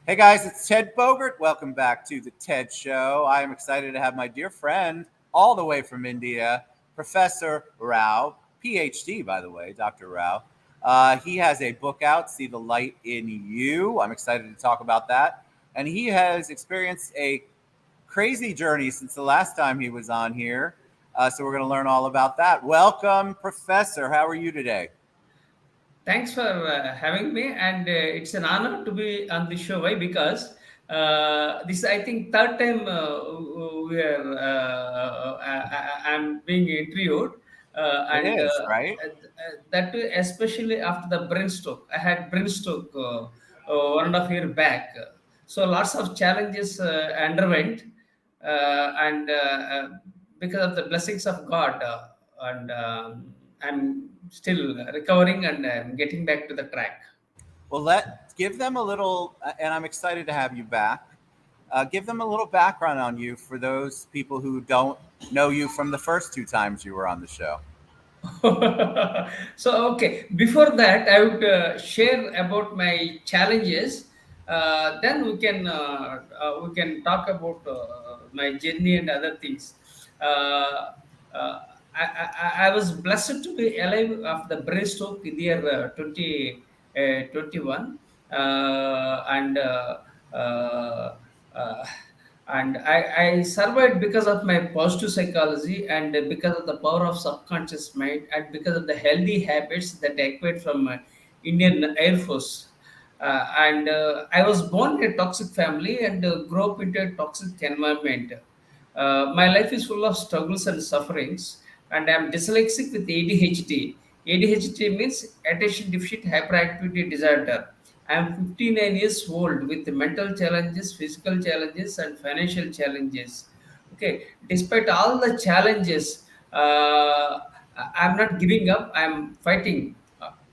Hey guys, it's Ted Bogert. Welcome back to the TED Show. I am excited to have my dear friend, all the way from India, Professor Rao, PhD, by the way, Dr. Rao. He has a book out, See the Light in You. I'm excited to talk about that. And he has experienced a crazy journey since the last time he was on here. So we're going to learn all about that. Welcome, Professor. How are you today? Thanks for having me, and it's an honor to be on the show. Why? Because this, I think, third time I'm being interviewed, It and is, right? that too, especially after the brain stroke. I had brain stroke 1.5 year back, so lots of challenges underwent, and because of the blessings of God, and I'm still recovering and I'm getting back to the track. Well, let give them a little, and I'm excited to have you back. Give them a little background on you for those people who don't know you from the first two times you were on the show. So, okay, before that, I would share about my challenges. Then we can talk about my journey and other things. Uh, I was blessed to be alive after the brain stroke in the year 2021, and uh, uh, I survived because of my positive psychology and because of the power of subconscious mind and because of the healthy habits that I acquired from Indian Air Force. And I was born in a toxic family and grew up into a toxic environment. My life is full of struggles and sufferings, and I'm dyslexic with ADHD. ADHD means attention deficit hyperactivity disorder. I'm 59 years old with mental challenges, physical challenges, and financial challenges. Okay, despite all the challenges, I'm not giving up. I'm fighting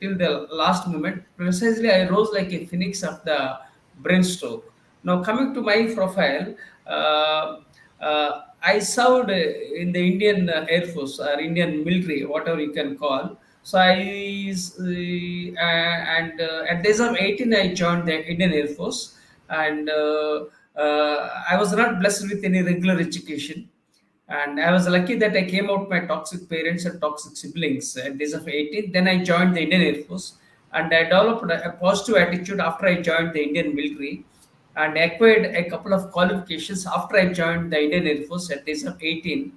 till the last moment. Precisely, I rose like a phoenix of the brain stroke. Now, coming to my profile, I served in the Indian Air Force or Indian military, whatever you can call. So and at the age of 18, I joined the Indian Air Force, and I was not blessed with any regular education. And I was lucky that I came out my toxic parents and toxic siblings at the age of 18. Then I joined the Indian Air Force, and I developed a positive attitude after I joined the Indian military, and acquired a couple of qualifications after I joined the Indian Air Force at the age of 18.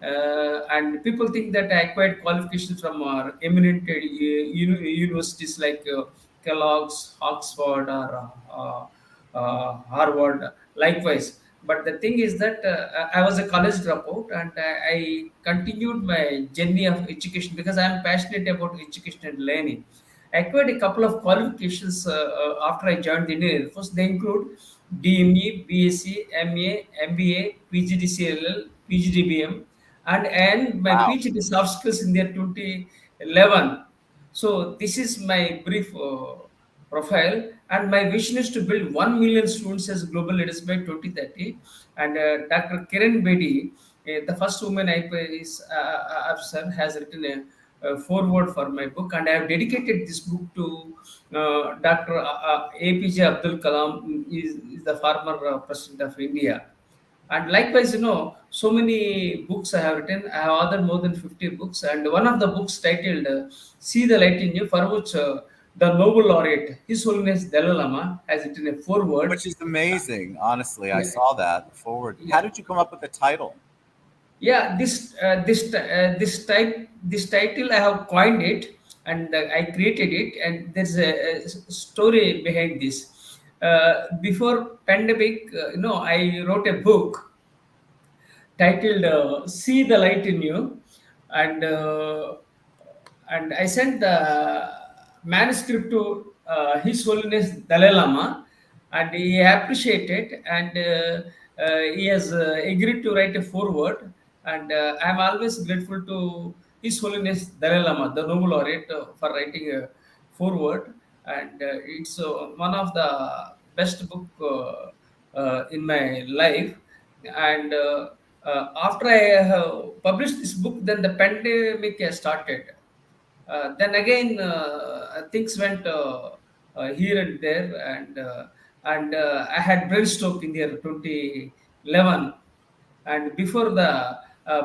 And people think that I acquired qualifications from eminent universities like Kellogg's, Oxford, or Harvard. Likewise, but the thing is that I was a college dropout, and I continued my journey of education because I am passionate about education and learning. I acquired a couple of qualifications after I joined the Indian Air Force. They include DME, BSc, MA, MBA, PGDCLL, PGDBM, and my Wow. PhD soft skills in the year 2011. So this is my brief profile, and my vision is to build 1 million students as global leaders by 2030. And Dr. Kiran Bedi, the first woman IPS officer, has written a foreword for my book, and I have dedicated this book to Dr. APJ Abdul Kalam, is the former president of India. And likewise, so many books I have written. I have authored more than 50 books, and one of the books titled See the Light in You, for which the Nobel laureate, His Holiness Dalai Lama, has written a foreword. Which is amazing, honestly. I Yeah, saw that forward. How yeah, did you come up with the title? yeah. This title I have coined it, and I created it, and there's a story behind this. Before pandemic, I wrote a book titled "See the Light in You," and I sent the manuscript to His Holiness Dalai Lama, and he appreciated, and he has agreed to write a foreword. And I'm always grateful to His Holiness Dalai Lama, the Nobel laureate, for writing a foreword. And it's one of the best book in my life. And after I published this book, then the pandemic has started. Then again, things went here and there, and and I had brain stroke in the year 2011. And before the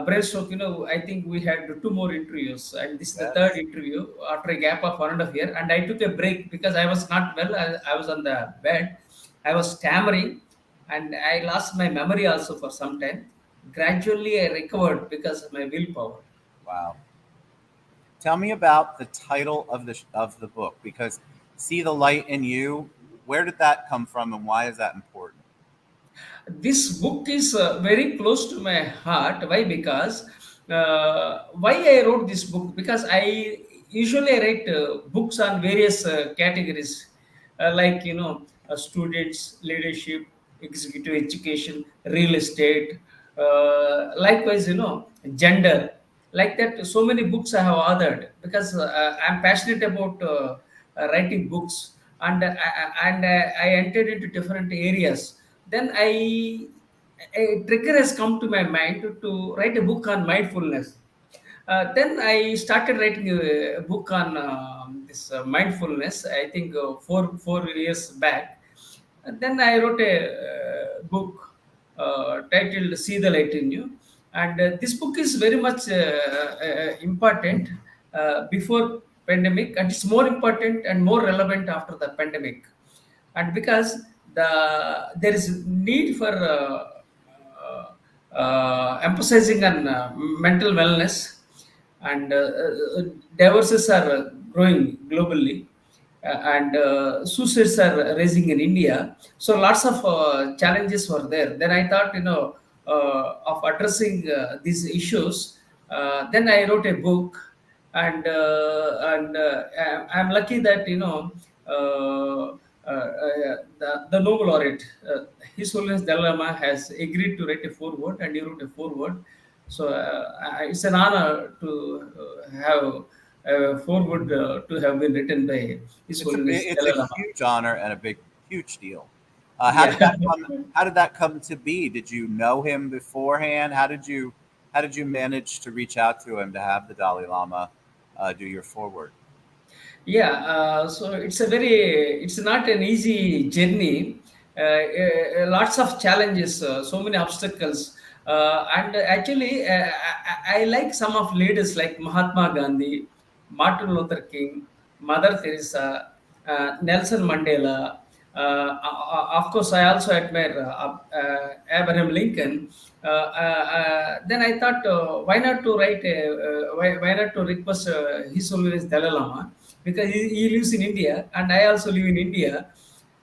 brain stroke, I think we had two more interviews, and this is the third Yes. interview after a gap of 1.5 year. And I took a break because I was not well. I was on the bed. I was stammering, and I lost my memory also for some time. Gradually, I recovered because of my willpower. Wow. Tell me about the title of the book, because "See the Light in You." Where did that come from, and why is that important? This book is very close to my heart. Why? Because why I wrote this book? Because I usually write books on various categories, like students, leadership, executive education, real estate. Likewise, gender. Like that, so many books I have authored because I'm passionate about writing books, and I entered into different areas. Then a trigger has come to my mind to write a book on mindfulness. Then I started writing a book on this mindfulness. I think four years back. And then I wrote a book titled "See the Light in You," and this book is very much important before pandemic, and it's more important and more relevant after the pandemic. And because there is need for emphasizing on mental wellness, and divorces are growing globally, and suicides are rising in India. So lots of challenges were there. Then I thought, of addressing these issues. Then I wrote a book, and I'm lucky that the Nobel laureate, His Holiness Dalai Lama, has agreed to write a foreword, and he wrote a foreword. So it's an honor to have a foreword to have been written by His Holiness It's a Dalai Lama. huge honor and a huge deal. How did Yeah. that come? How did that come to be? Did you know him beforehand? How did you manage to reach out to him to have the Dalai Lama do your forward? Yeah, so it's not an easy journey. Lots of challenges, so many obstacles, and actually, I like some of leaders like Mahatma Gandhi, Martin Luther King, Mother Teresa, Nelson Mandela. Of course, I also admire Abraham Lincoln. Then I thought, why not to request His Holiness Dalai Lama, because he lives in India and I also live in India.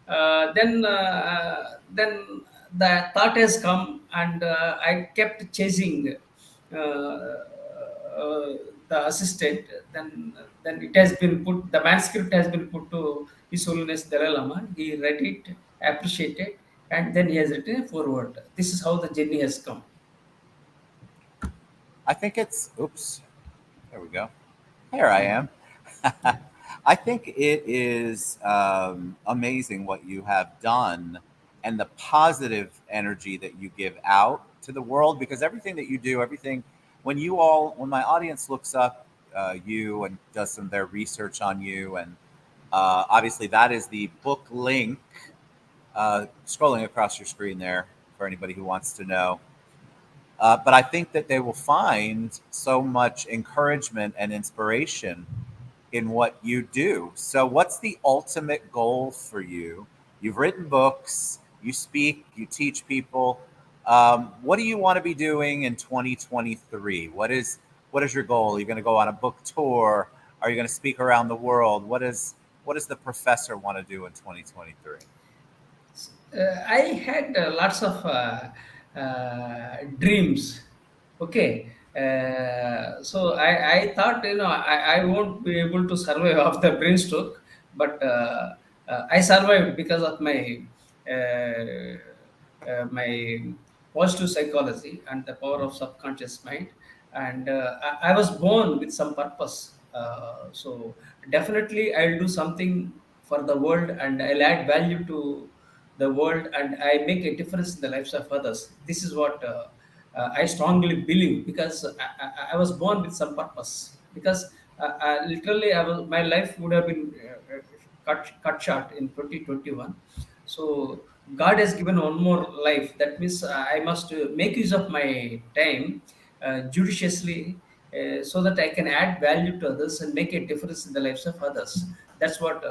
Then the thought has come, and I kept chasing the assistant. Then it has been put. The manuscript has been put to His Holiness Dalai Lama. He read it, appreciated, and then he has written a forward. This is how the journey has come. I think it's. Oops. There we go. Here I am. I think it is amazing what you have done and the positive energy that you give out to the world, because everything that you do, everything, when my audience looks up you and does some of their research on you, and obviously that is the book link scrolling across your screen there for anybody who wants to know. But I think that they will find so much encouragement and inspiration in what you do. So, what's the ultimate goal for you? You've written books, you speak, you teach people. What do you want to be doing in 2023? What is your goal? Are you going to go on a book tour? Are you going to speak around the world? What does the professor want to do in 2023? I had lots of dreams. Okay. So I thought, I won't be able to survive off the brain stroke, but I survived because of my positive psychology and the power of subconscious mind. And I was born with some purpose. So definitely I'll do something for the world, and I'll add value to the world, and I make a difference in the lives of others. This is what I strongly believe, because I was born with some purpose. Because literally, my life would have been cut short in 2021. So God has given one more life. That means I must make use of my time judiciously, so that I can add value to others and make a difference in the lives of others. That's what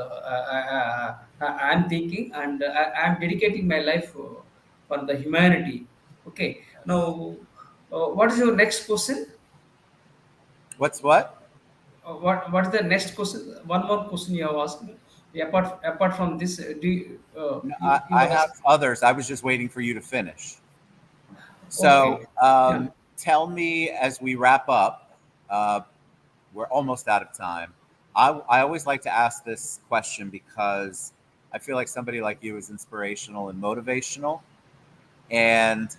I'm thinking, and I'm dedicating my life for the humanity. Okay. Yes. Now, what is your next question? What's what? What is the next question? One more question you have asked me. Apart from this, do you, No, you I have have asked? others. I was just waiting for you to finish. So Okay. Yeah. tell me as we wrap up, uh, we're almost out of time. I always like to ask this question because I feel like somebody like you is inspirational and motivational. And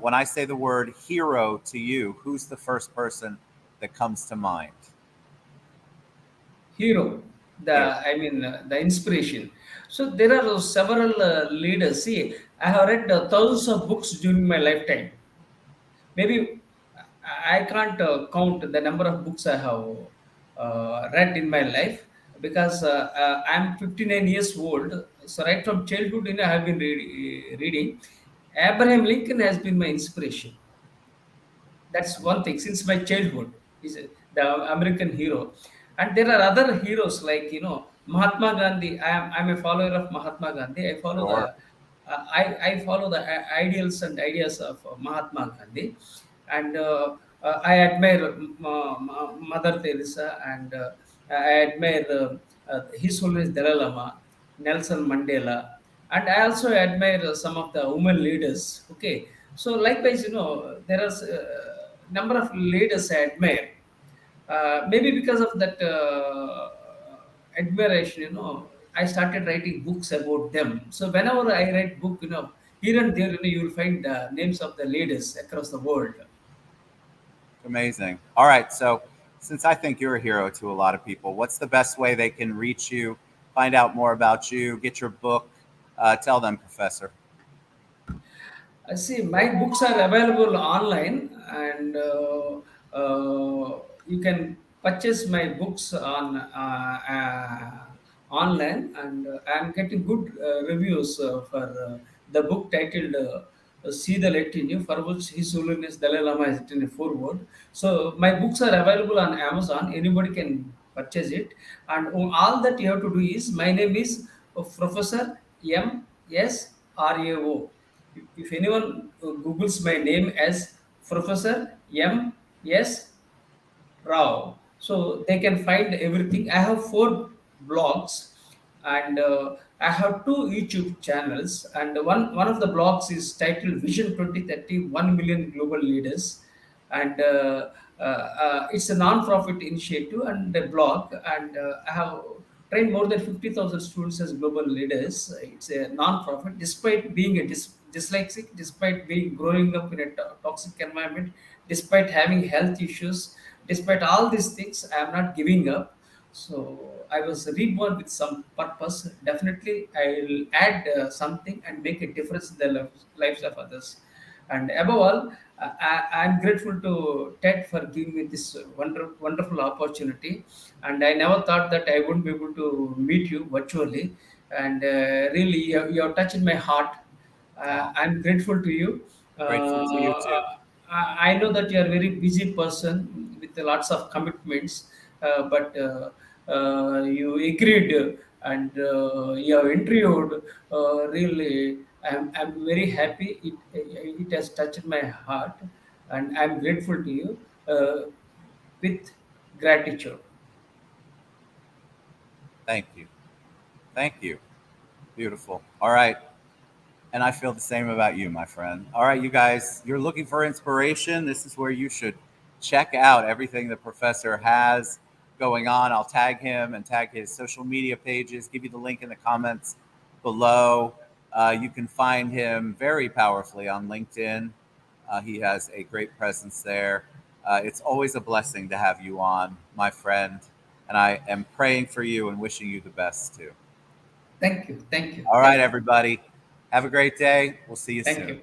when I say the word hero to you, who's the first person that comes to mind? Hero, the Hero. I mean the inspiration. So there are several leaders. See, I have read thousands of books during my lifetime. Maybe I can't count the number of books I have read in my life, because I'm 59 years old. So right from childhood, I have been reading. Abraham Lincoln has been my inspiration. That's one thing since my childhood. Is the American hero. And there are other heroes like Mahatma Gandhi. I'm a follower of Mahatma Gandhi. I follow the Sure. I follow the ideals and ideas of Mahatma Gandhi. And I admire Mother Teresa, and I admire His Holiness Dalai Lama, Nelson Mandela, and I also admire some of the women leaders. Okay, so likewise, there are number of leaders I admire. Maybe because of that admiration, I started writing books about them. So whenever I write book, here and there, you will find the names of the leaders across the world. Amazing. All right. So, since I think you're a hero to a lot of people, what's the best way they can reach you, find out more about you, get your book? Tell them, Professor. I see my books are available online, and you can purchase my books on online, and I'm getting good reviews for the book titled "See the Let in You," for which His Holiness Dalai Lama has written a foreword. So my books are available on Amazon. Anybody can purchase it, and all that you have to do is, my name is Professor M. S. Rao. If anyone Googles my name as Professor M. S. Rao, so they can find everything. I have 4 blogs, and I have 2 YouTube channels, and one of the blogs is titled Vision 2030 1 Million Global Leaders, and it's a non-profit initiative and a blog, and I have trained more than 50,000 students as global leaders. It's a non-profit, despite being a dyslexic, despite being growing up in a toxic environment, despite having health issues, despite all these things, I am not giving up. So I was reborn with some purpose. Definitely, I'll add something and make a difference in the lives of others. And above all, I'm grateful to Ted for giving me this wonderful opportunity. And I never thought that I wouldn't be able to meet you virtually. And really, you have touched my heart. Oh, I'm grateful to you. grateful to you too. I know that you are a very busy person with lots of commitments, but you agreed, and you have interviewed. Really, I'm very happy. It has touched my heart, and I'm grateful to you with gratitude. Thank you. Thank you. Beautiful. All right. And I feel the same about you, my friend. All right, you guys, you're looking for inspiration. This is where you should check out everything the professor has going on. I'll tag him and tag his social media pages, give you the link in the comments below. You can find him very powerfully on LinkedIn. He has a great presence there. It's always a blessing to have you on, my friend. And I am praying for you and wishing you the best too. Thank you, thank you, All right, thank you, everybody. Have a great day. We'll see you thank soon. you.